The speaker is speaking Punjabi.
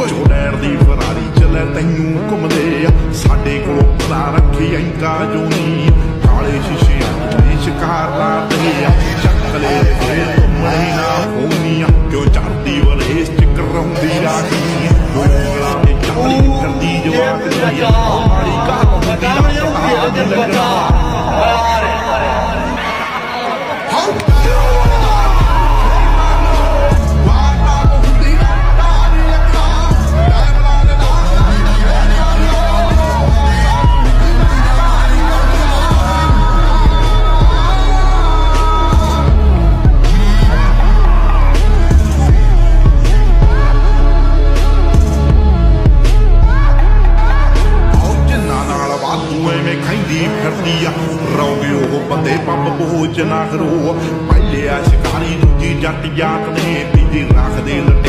ਚੋੜੈਰ ਦੀ ਫਰਾਰੀ ਚਲੇ ਤੈਨੂੰ ਘੁੰਮਦੇ ਆ ਸਾਡੇ ਕੋਲੋਂ ਪਤਾ ਰੱਖੀ ਐਂਕਾ ਜੋਨੀ ਕਾਲੇ ਸ਼ੀਸ਼ਿਆਂ ਦੇ ਸ਼ਿਕਾਰ ਲਾਦੇ ਆ ਚੱਕਲੇ ਦੇ ਤੁਮਣੀ ਨਾ ਹੋਣੀਆਂ ਕਿਉਂ ਚੜਦੀ ਵਲੇ ਚ ਕਰਾਉਂਦੀ ਰਾਖੀ ਗੋਲਾ ਤੇ ਚੱਲੀ ਫਿਰਦੀ ਜਵਾਕ ਦੀ ਮਾੜੀ ਕਾਹ ਹੁੰਦੀ ਆ